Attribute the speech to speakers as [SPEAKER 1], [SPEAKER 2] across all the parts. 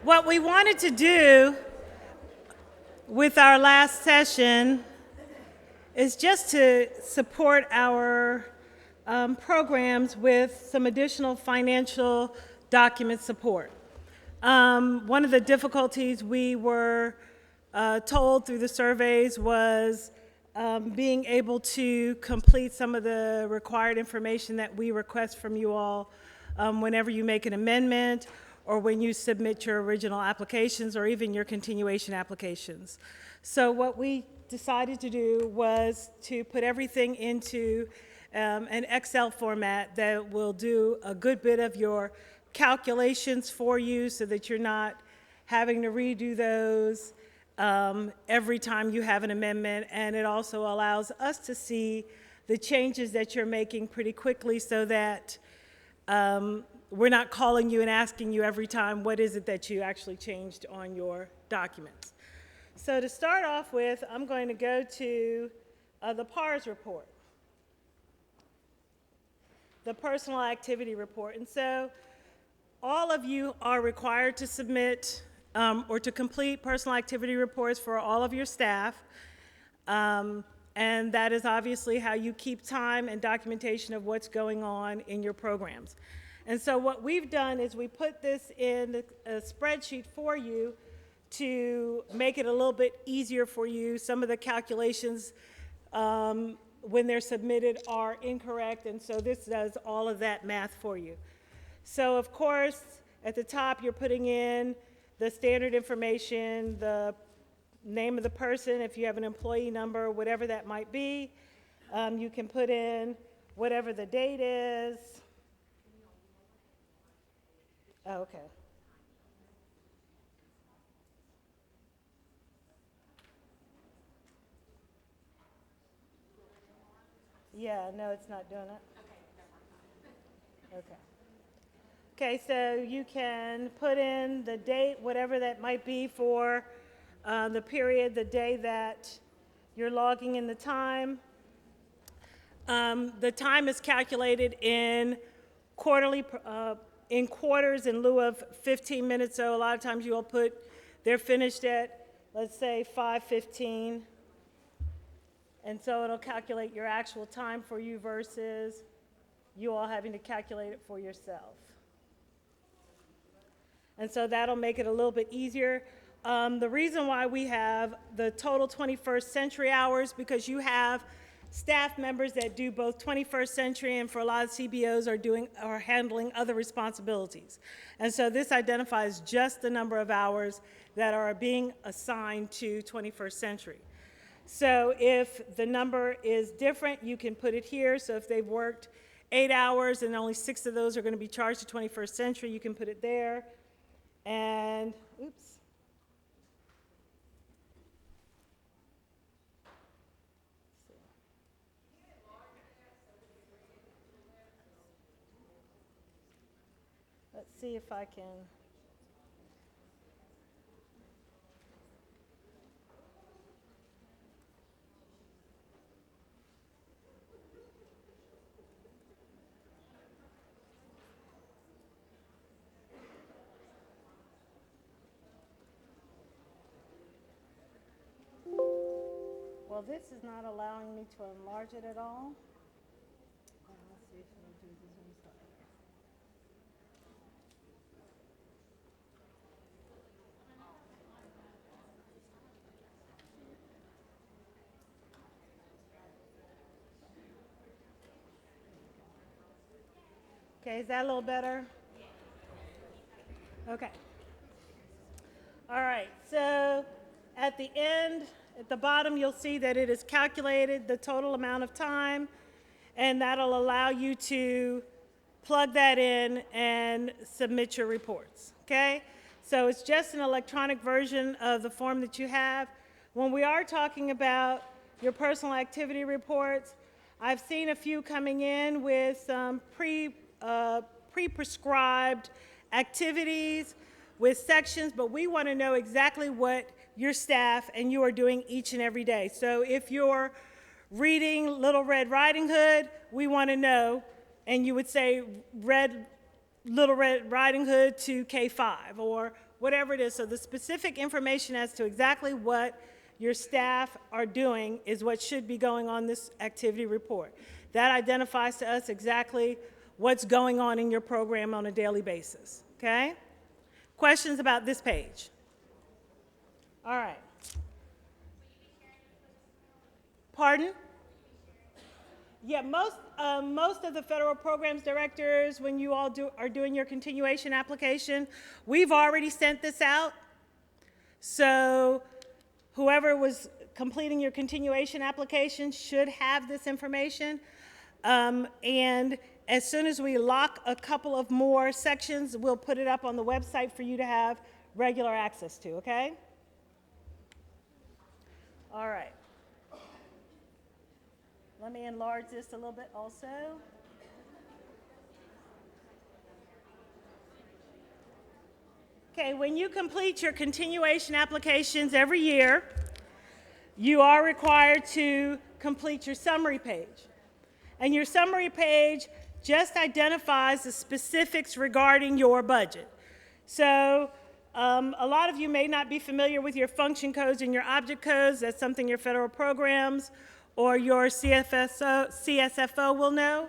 [SPEAKER 1] What we wanted to do with our last session is just to support our programs with some additional financial document support. One of the difficulties we were told through the surveys was being able to complete some of the required information that we request from you all whenever you make an amendment or when you submit your original applications or even your continuation applications. So what we decided to do was to put everything into an Excel format that will do a good bit of your calculations for you so that you're not having to redo those every time you have an amendment, and it also allows us to see the changes that you're making pretty quickly so that we're not calling you and asking you every time what is it that you actually changed on your documents. So to start off with, I'm going to go to the PARS report, the personal activity report. And so all of you are required to submit or to complete personal activity reports for all of your staff. And that is obviously how you keep time and documentation of what's going on in your programs. And so what we've done is we put this in a spreadsheet for you to make it a little bit easier for you. Some of the calculations when they're submitted are incorrect, and so this does all of that math for you. So of course, at the top you're putting in the standard information, the name of the person, if you have an employee number, whatever that might be. You can put in whatever the date is. Oh, okay. Yeah, no, it's not doing it. Okay. Okay, so you can put in the date, whatever that might be for the period, the day that you're logging in the time. The time is calculated in quarterly, in quarters in lieu of 15 minutes. So a lot of times you'll put, they're finished at, let's say, 5:15. And so it'll calculate your actual time for you versus you all having to calculate it for yourself. And so that'll make it a little bit easier. The reason why we have the total 21st century hours, because you have staff members that do both 21st century and for a lot of CBOs are handling other responsibilities. And so this identifies just the number of hours that are being assigned to 21st century. So if the number is different, you can put it here. So if they've worked 8 hours and only 6 of those are going to be charged to 21st century, you can put it there. And, oops. Let's see if I can. Well, this is not allowing me to enlarge it at all. Let's see if it'll do the Zoom stuff. Okay, is that a little better? Okay. All right, so at the end, at the bottom, you'll see that it is calculated the total amount of time, and that'll allow you to plug that in and submit your reports, okay? So it's just an electronic version of the form that you have. When we are talking about your personal activity reports, I've seen a few coming in with some pre-prescribed activities with sections, but we want to know exactly what your staff and you are doing each and every day. So if you're reading Little Red Riding Hood, we want to know, and you would say Little Red Riding Hood to K5 or whatever it is. So the specific information as to exactly what your staff are doing is what should be going on this activity report. That identifies to us exactly what's going on in your program on a daily basis, okay? Questions about this page? All right. Pardon? Yeah, most of the federal programs directors, when you all are doing your continuation application, we've already sent this out. So whoever was completing your continuation application should have this information. And as soon as we lock a couple of more sections, we'll put it up on the website for you to have regular access to, okay? All right. Let me enlarge this a little bit also. Okay, when you complete your continuation applications every year, you are required to complete your summary page. And your summary page just identifies the specifics regarding your budget. So a lot of you may not be familiar with your function codes and your object codes. That's something your federal programs or your CSFO will know.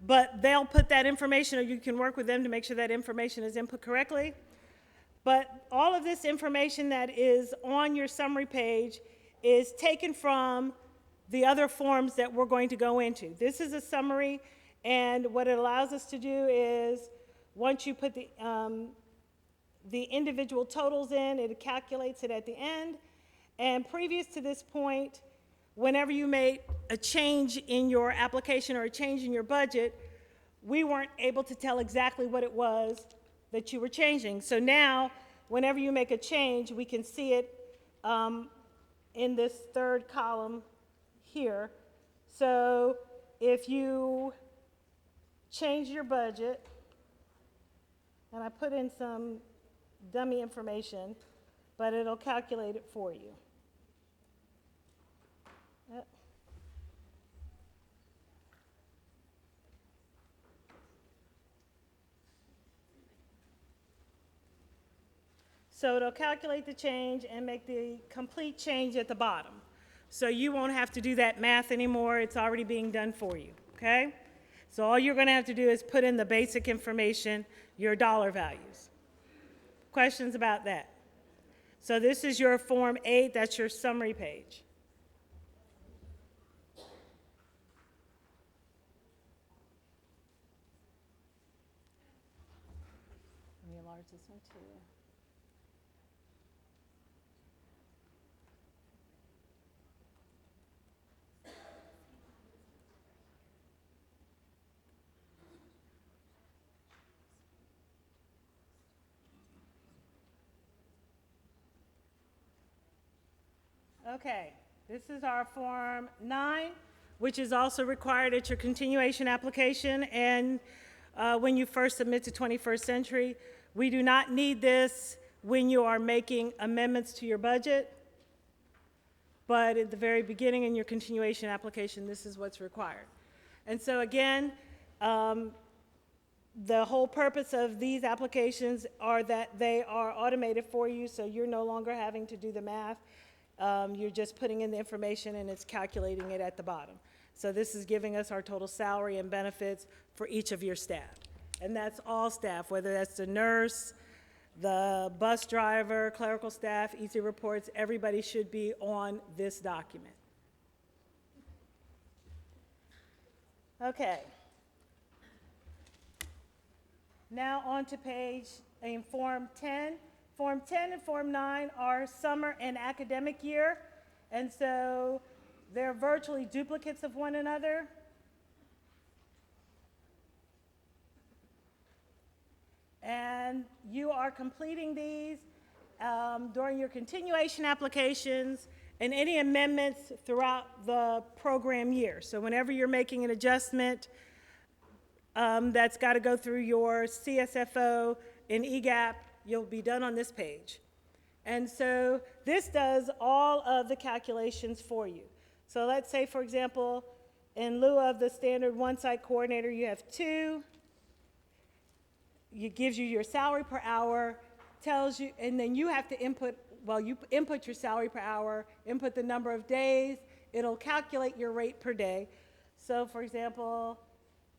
[SPEAKER 1] But they'll put that information, or you can work with them to make sure that information is input correctly. But all of this information that is on your summary page is taken from the other forms that we're going to go into. This is a summary, and what it allows us to do is, once you put the individual totals in, it calculates it at the end. And previous to this point, whenever you made a change in your application or a change in your budget, we weren't able to tell exactly what it was that you were changing. So now, whenever you make a change, we can see it in this third column here. So if you change your budget, and I put in some dummy information, but it'll calculate it for you. Yep. So it'll calculate the change and make the complete change at the bottom. So you won't have to do that math anymore. It's already being done for you, okay? So all you're going to have to do is put in the basic information, your dollar values. Questions about that? So this is your Form 8. That's your summary page. Let me enlarge this one too. Okay, this is our Form 9, which is also required at your continuation application and when you first submit to 21st Century. We do not need this when you are making amendments to your budget, but at the very beginning in your continuation application, this is what's required. And so again, the whole purpose of these applications are that they are automated for you, so you're no longer having to do the math. You're just putting in the information and it's calculating it at the bottom. So this is giving us our total salary and benefits for each of your staff. And that's all staff, whether that's the nurse, the bus driver, clerical staff, easy reports, everybody should be on this document. Okay. Now on to Form 10. Form 10 and Form 9 are summer and academic year, and so they're virtually duplicates of one another. And you are completing these during your continuation applications and any amendments throughout the program year. So whenever you're making an adjustment, that's got to go through your CSFO and EGAP, you'll be done on this page. And so this does all of the calculations for you. So let's say, for example, in lieu of the standard one-site coordinator, you have 2. it gives you your salary per hour, tells you, and then you have to input, well, you input your salary per hour, input the number of days, it'll calculate your rate per day. So for example,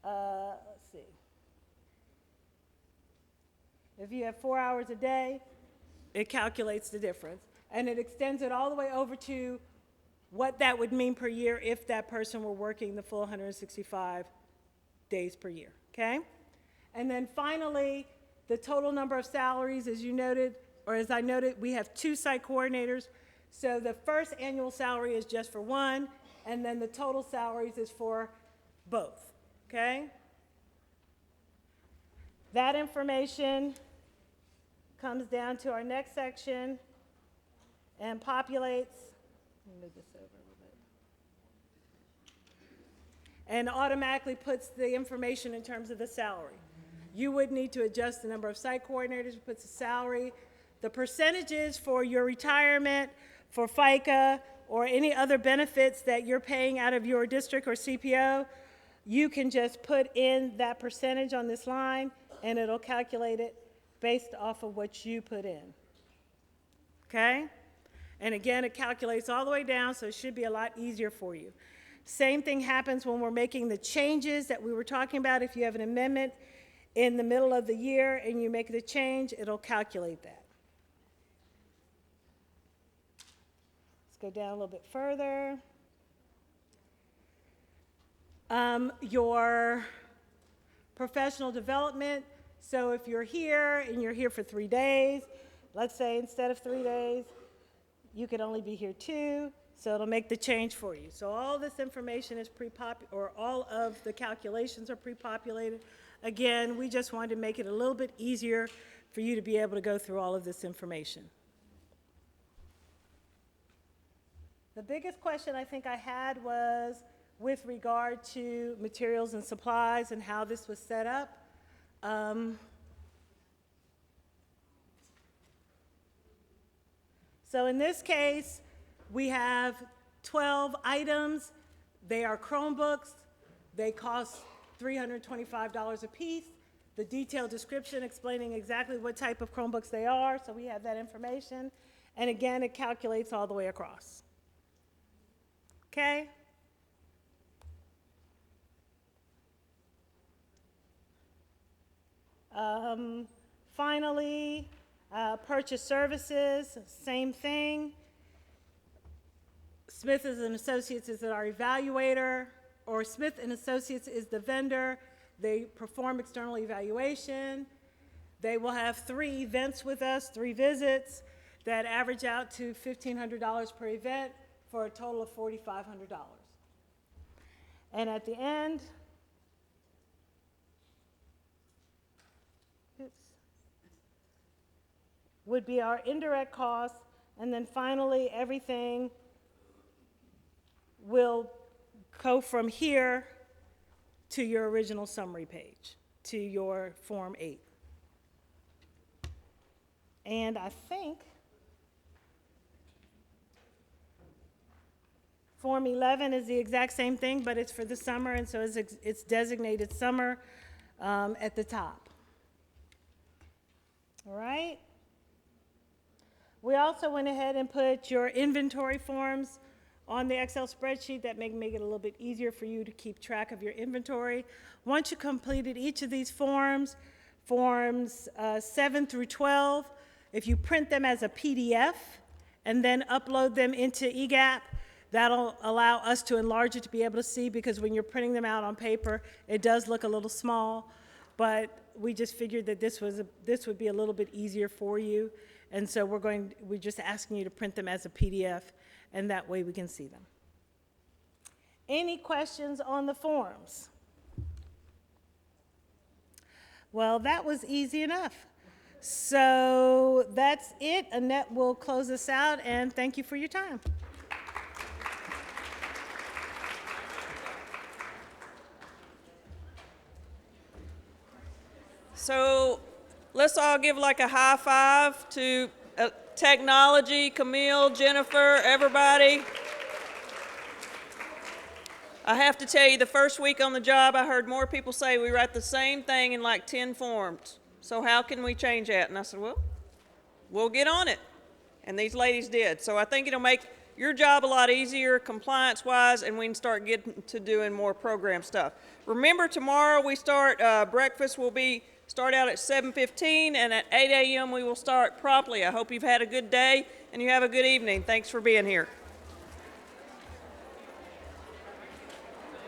[SPEAKER 1] let's see. If you have 4 hours a day, it calculates the difference. And it extends it all the way over to what that would mean per year if that person were working the full 165 days per year, okay? And then finally, the total number of salaries, as you noted, or as I noted, we have 2 site coordinators. So the first annual salary is just for one, and then the total salaries is for both, okay? That information comes down to our next section and populates, let me move this over a little bit, and automatically puts the information in terms of the salary. You would need to adjust the number of site coordinators, it puts the salary, the percentages for your retirement, for FICA, or any other benefits that you're paying out of your district or CPO, you can just put in that percentage on this line and it'll calculate it based off of what you put in, okay? And again, it calculates all the way down, so it should be a lot easier for you. Same thing happens when we're making the changes that we were talking about. If you have an amendment in the middle of the year and you make the change, it'll calculate that. Let's go down a little bit further. Your professional development. So if you're here and you're here for 3 days, let's say instead of 3 days, you could only be here 2, so it'll make the change for you. So all this information is or all of the calculations are pre-populated. Again, we just wanted to make it a little bit easier for you to be able to go through all of this information. The biggest question I think I had was with regard to materials and supplies and how this was set up. So in this case, we have 12 items. They are Chromebooks. They cost $325 a piece. The detailed description explaining exactly what type of Chromebooks they are, so we have that information. And again, it calculates all the way across. Okay? Finally, purchase services, same thing. Smith & Associates is our evaluator, or Smith & Associates is the vendor. They perform external evaluation. They will have 3 events with us, 3 visits that average out to $1,500 per event for a total of $4,500. And at the end, would be our indirect costs, and then finally everything will go from here to your original summary page, to your Form 8. And I think Form 11 is the exact same thing, but it's for the summer, and so it's designated summer at the top. All right? We also went ahead and put your inventory forms on the Excel spreadsheet that make it a little bit easier for you to keep track of your inventory. Once you completed each of these forms, forms 7 through 12, if you print them as a PDF and then upload them into eGap, that'll allow us to enlarge it to be able to see, because when you're printing them out on paper, it does look a little small, but we just figured that this would be a little bit easier for you. And so we're just asking you to print them as a PDF, and that way we can see them. Any questions on the forms? Well, that was easy enough. So that's it. Annette will close us out, and thank you for your time.
[SPEAKER 2] So let's all give like a high five to technology, Camille, Jennifer, everybody. I have to tell you, the first week on the job, I heard more people say we write the same thing in like 10 forms. So how can we change that? And I said, well, we'll get on it. And these ladies did. So I think it'll make your job a lot easier compliance-wise, and we can start getting to doing more program stuff. Remember, tomorrow we start, breakfast will start out at 7:15, and at 8 a.m. we will start promptly. I hope you've had a good day and you have a good evening. Thanks for being here.